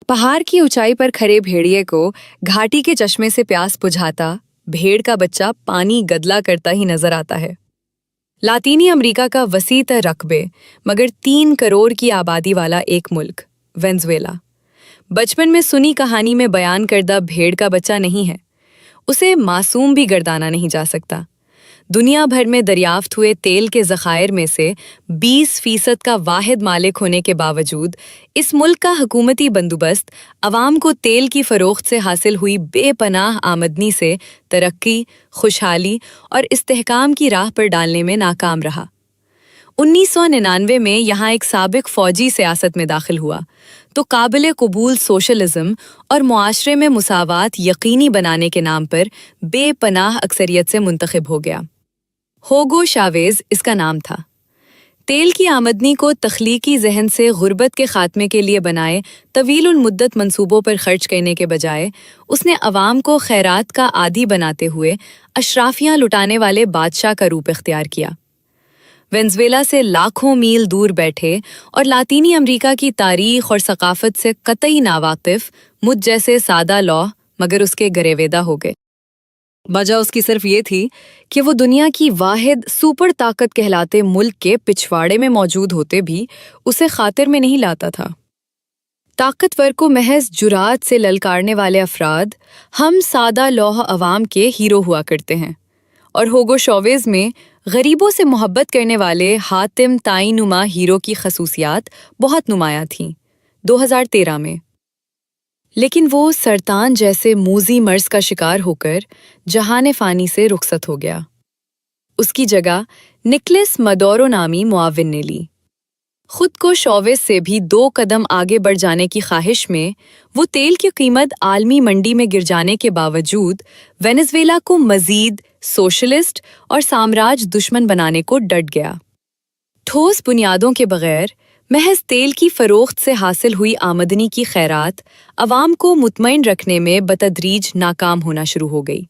पहाड़ की ऊंचाई पर खड़े भेड़िए को घाटी के चश्मे से प्यास बुझाता भेड़ का बच्चा पानी गदला करता ही नजर आता है। लातीनी अमेरिका का वसी तर रकबे मगर 3 करोड़ की आबादी वाला एक मुल्क वेनेजुएला बचपन में सुनी कहानी में बयान करदा भेड़ का बच्चा नहीं है। उसे मासूम भी गर्दाना नहीं जा सकता। दुनिया भर में दरियाफ्त हुए तेल के ज़खायर में से 20% का वाहिद मालिक होने के बावजूद इस मुल्क का हुकूमती बंदोबस्त अवाम को तेल की फ़रोख्त से हासिल हुई बेपनाह आमदनी से तरक्की, खुशहाली और इस्तेहकाम की राह पर डालने में नाकाम रहा। 1999 में यहाँ एक साबिक फ़ौजी सियासत में दाखिल हुआ तो काबिल कबूल सोशलिज्म और मुआशरे में मुसावात यकीनी बनाने के नाम पर बेपनाह अक्सरियत से मुंतखब हो गया। होगो शावेज इसका नाम था। तेल की आमदनी को तख्लीकी जहन से गुर्बत के खात्मे के लिए बनाए तवील मुद्दत मंसूबों पर खर्च करने के बजाय उसने अवाम को खैरात का आदी बनाते हुए अशराफियाँ लुटाने वाले बादशाह का रूप इख्तियार किया। वेनेजुएला से लाखों मील दूर बैठे और लातीनी अमेरिका की तारीख और सकाफत से कतई नावाकिफ मुझ जैसे सादा लौह मगर उसके गरेवेदा हो गए। वजह उसकी सिर्फ ये थी कि वो दुनिया की वाहिद सुपर ताकत कहलाते मुल्क के पिछवाड़े में मौजूद होते भी उसे खातिर में नहीं लाता था। ताकतवर को महज जुरात से ललकारने वाले अफराद हम सादा लौह अवाम के हीरो हुआ करते हैं और होगो शॉवेज में गरीबों से मोहब्बत करने वाले हातिम ताईनुमा हीरो की खसूसियात बहुत नुमायां थीं 2013 में। लेकिन वो सरतान जैसे मूजी मर्ज का शिकार होकर जहान फ़ानी से रुखसत हो गया। उसकी जगह निकोलस मदोरो नामी मुआविन ने ली। खुद को शॉवेज से भी 2 कदम आगे बढ़ जाने की ख्वाहिश में वो तेल की कीमत आलमी मंडी में गिर जाने के बावजूद वेनेजुएला को मजीद सोशलिस्ट और साम्राज्य दुश्मन बनाने को डट गया। ठोस बुनियादों के बगैर महज तेल की फ़रोख्त से हासिल हुई आमदनी की खैरात अवाम को मुतमईन रखने में बतदरीज नाकाम होना शुरू हो गई।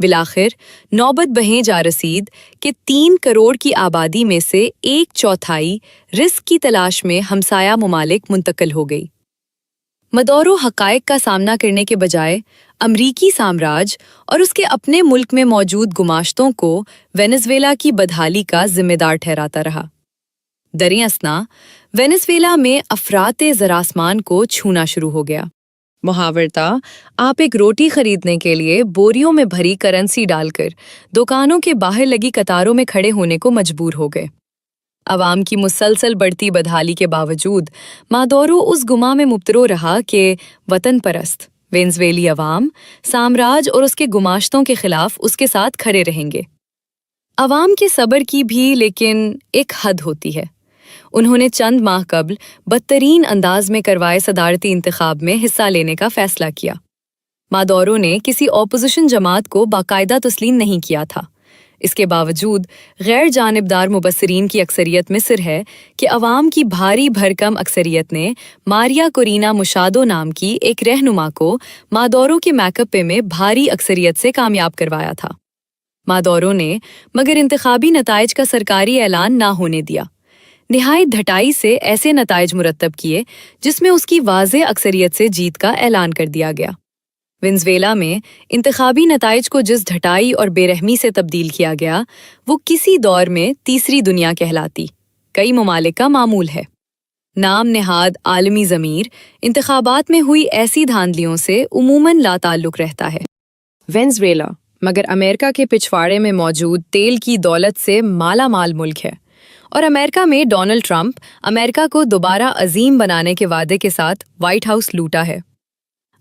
बिलाखिर नौबत बहें जा रसीद कि 3 करोड़ की आबादी में से 1/4 रिस्क की तलाश में हमसाया मुमालिक मुंतकिल हो गई। मदोरो हकायक का सामना करने के बजाय अमरीकी साम्राज्य और उसके अपने मुल्क में मौजूद गुमाश्तों को वेनेजुएला की बदहाली का जिम्मेदार ठहराता रहा। दरियास्ना वेनेजुएला में अफराते ज़रास्मान को छूना शुरू हो गया। मुहावरता आप एक रोटी खरीदने के लिए बोरियों में भरी करेंसी डालकर दुकानों के बाहर लगी कतारों में खड़े होने को मजबूर हो गए। अवाम की मुसलसल बढ़ती बदहाली के बावजूद मादोरो उस गुमा में मुब्तलो रहा कि वतन परस्त वेनेजुएली अवाम साम्राज्य और उसके गुमाश्तों के खिलाफ उसके साथ खड़े रहेंगे। अवाम के सब्र की भी लेकिन एक हद होती है। उन्होंने चंद माह कबल बदतरीन अंदाज में करवाए सदारती इंतखाब में हिस्सा लेने का फैसला किया। मादोरो ने किसी ऑपोजिशन जमात को बाकायदा तस्लीम नहीं किया था। इसके बावजूद गैर जानिबदार मुबस्सिरीन की अक्सरियत में सिर है कि अवाम की भारी भरकम अक्सरियत ने मारिया कोरिना मुशादो नाम की एक रहनुमा को मादोरो के मैकअप में भारी अक्सरियत से कामयाब करवाया था। मादोरो ने मगर इंतखाबी नताइज का सरकारी ऐलान ना होने दिया। निहायत ढटाई से ऐसे नताइज मुरत्तब किए जिसमें उसकी वाज़ेह अक्सरियत से जीत का ऐलान कर दिया गया। वेनेजुएला में इंतखाबी नताइज को जिस ढटाई और बेरहमी से तब्दील किया गया वो किसी दौर में तीसरी दुनिया कहलाती कई ममालिक का मामूल है। नाम नेहाद आलमी ज़मीर इंतखाबात में हुई ऐसी धांधलियों से उमूमन लाताल्लुक रहता है। वेनेजुएला मगर अमेरिका के पिछवाड़े में मौजूद तेल की दौलत से माला माल मुल्क है और अमेरिका में डोनाल्ड ट्रंप अमेरिका को दोबारा अजीम बनाने के वादे के साथ व्हाइट हाउस लूटा है।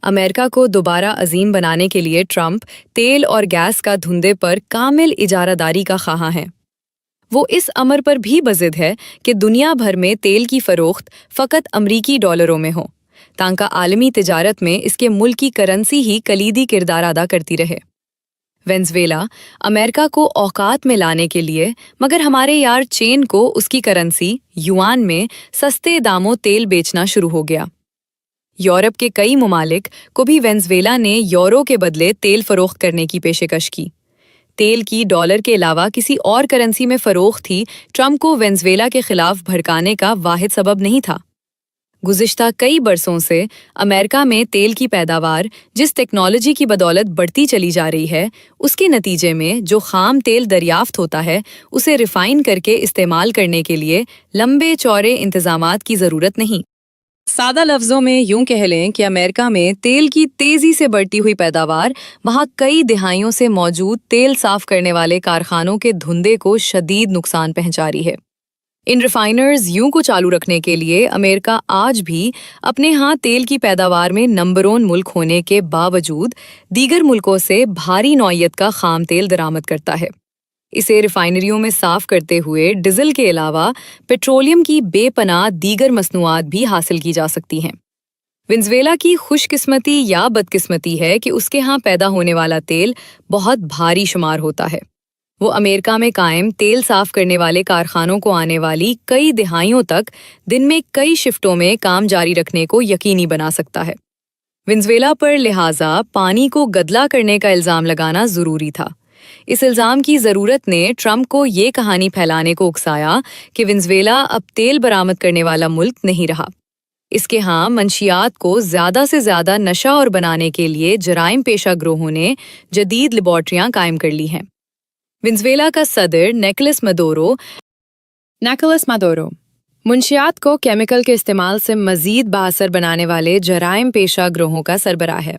अमेरिका को दोबारा अजीम बनाने के लिए ट्रंप तेल और गैस का धुंधे पर कामिल इजारादारी का ख़्वाह है। वो इस अमर पर भी बज़िद है कि दुनिया भर में तेल की फ़रोख्त फ़कत अमरीकी डॉलरों में हो ताकि आलमी तिजारत में इसके मुल्क की करेंसी ही कलीदी किरदार अदा करती रहे। वेनेजुएला अमेरिका को औकात में लाने के लिए मगर हमारे यार चीन को उसकी करेंसी युआन में सस्ते दामों तेल बेचना शुरू हो गया। यूरोप के कई ममालिक को भी वेनेजुएला ने यूरो के बदले तेल फरोख्त करने की पेशकश की। तेल की डॉलर के अलावा किसी और करेंसी में फरोख्त ही ट्रंप को वेनेजुएला के खिलाफ भड़काने का वाहिद सबब नहीं था। गुज़िश्ता कई बरसों से अमेरिका में तेल की पैदावार जिस टेक्नोलॉजी की बदौलत बढ़ती चली जा रही है, उसके नतीजे में जो खाम तेल दरियाफ्त होता है, उसे रिफाइन करके इस्तेमाल करने के लिए लंबे चौड़े इंतजामात की ज़रूरत नहीं। सादा लफ्जों में यूं कह लें कि अमेरिका में तेल की तेजी से बढ़ती हुई पैदावार वहां कई दिहाइयों से मौजूद तेल साफ करने वाले कारखानों के धुंधे को शदीद नुकसान पहुंचा रही है। इन रिफाइनर्स यूं को चालू रखने के लिए अमेरिका आज भी अपने यहाँ तेल की पैदावार में नंबर 1 मुल्क होने के बावजूद दीगर मुल्कों से भारी नौयत का खाम तेल दरामद करता है। इसे रिफाइनरियों में साफ करते हुए डीजल के अलावा पेट्रोलियम की बेपनाह दीगर मसनूआत भी हासिल की जा सकती हैं। वेनेजुएला की खुशकिस्मती या बदकिस्मती है कि उसके यहाँ पैदा होने वाला तेल बहुत भारी शुमार होता है। वो अमेरिका में कायम तेल साफ करने वाले कारखानों को आने वाली कई दिहाइयों तक दिन में कई शिफ्टों में काम जारी रखने को यकीनी बना सकता है। वेनेजुएला पर लिहाजा पानी को गदला करने का इल्ज़ाम लगाना ज़रूरी था। इस इल्ज़ाम की ज़रूरत ने ट्रंप को ये कहानी फैलाने को उकसाया कि वेनेजुएला अब तेल बरामद करने वाला मुल्क नहीं रहा। इसके यहाँ मंशियात को ज़्यादा से ज़्यादा नशा और बनाने के लिए जराइम पेशा गिरोहों ने जदीद लेबॉर्ट्रियाँ कायम कर ली हैं। वेनेजुएला का सदर निकोलस मादुरो मुंशियात को केमिकल के इस्तेमाल से मज़ीद बाअसर बनाने वाले जराइम पेशा गिरोहों का सरबराह है।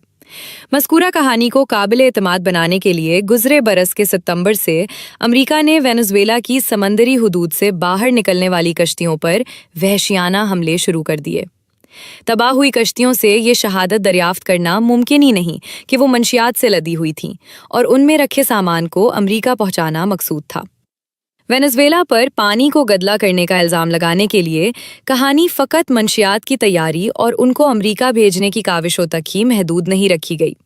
मज़कूरा कहानी को काबिल एतमाद बनाने के लिए गुज़रे बरस के सितंबर से अमेरिका ने वेनेजुएला की समंदरी हुदूद से बाहर निकलने वाली कश्तियों पर वहशियाना हमले शुरू कर दिए। तबाह हुई कश्तियों से ये शहादत दरियाफ्त करना मुमकिन ही नहीं कि वो मंशियात से लदी हुई थीं और उनमें रखे सामान को अमेरिका पहुंचाना मकसूद था। वेनेजुएला पर पानी को गदला करने का इल्ज़ाम लगाने के लिए कहानी फ़कत मंशियात की तैयारी और उनको अमेरिका भेजने की काविशों तक ही महदूद नहीं रखी गई।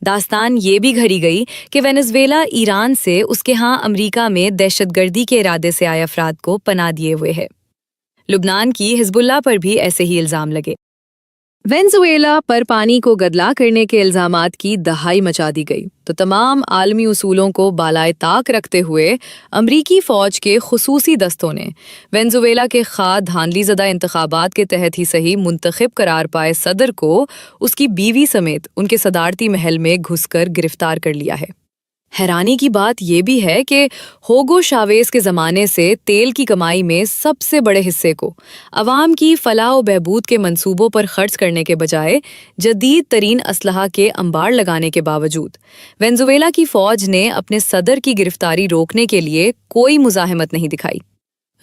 दास्तान ये भी घड़ी गई कि वेनेजुएला ईरान से उसके यहाँ अमेरिका में दहशतगर्दी के इरादे से आए अफराद को पनाह दिए हुए है। लुबनान की हिजबुल्लाह पर भी ऐसे ही इल्ज़ाम लगे। वेनेजुएला पर पानी को गदला करने के इल्ज़ामात की दहाई मचा दी गई तो तमाम आलमी उसूलों को बालाए ताक रखते हुए अमरीकी फ़ौज के खुसूसी दस्तों ने वेनेजुएला के खाद धांधली ज़दा इंतखाबात के तहत ही सही मुंतखब करार पाए सदर को उसकी बीवी समेत उनके सदारती महल में घुसकर गिरफ्तार कर लिया है। हैरानी की बात यह भी है कि होगो शावेज के ज़माने से तेल की कमाई में सबसे बड़े हिस्से को अवाम की फलाह व बहबूद के मंसूबों पर खर्च करने के बजाय जदीद तरीन असलहा के अंबार लगाने के बावजूद वेनेजुएला की फ़ौज ने अपने सदर की गिरफ्तारी रोकने के लिए कोई मुज़ाहमत नहीं दिखाई।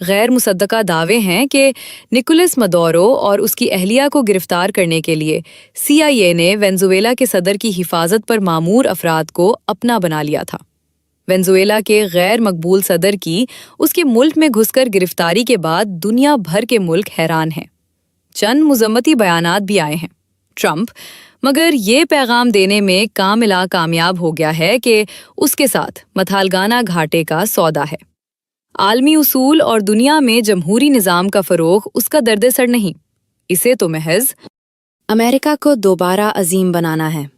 गैर मुसद्दका दावे हैं कि निकोलस मादुरो और उसकी अहलिया को गिरफ्तार करने के लिए CIA ने वेनेजुएला के सदर की हिफाजत पर मामूर अफराद को अपना बना लिया था। वेनेजुएला के गैर मकबूल सदर की उसके मुल्क में घुसकर गिरफ्तारी के बाद दुनिया भर के मुल्क हैरान हैं। चंद मुज़म्मती बयानात भी आए हैं ट्रंप, मगर ये पैगाम देने में कामिला कामयाब हो गया है कि उसके साथ मथालगाना घाटे का सौदा है। आलमी उसूल और दुनिया में जमहूरी निज़ाम का फ़रोग़ उसका दर्द सर नहीं, इसे तो महज अमेरिका को दोबारा अजीम बनाना है।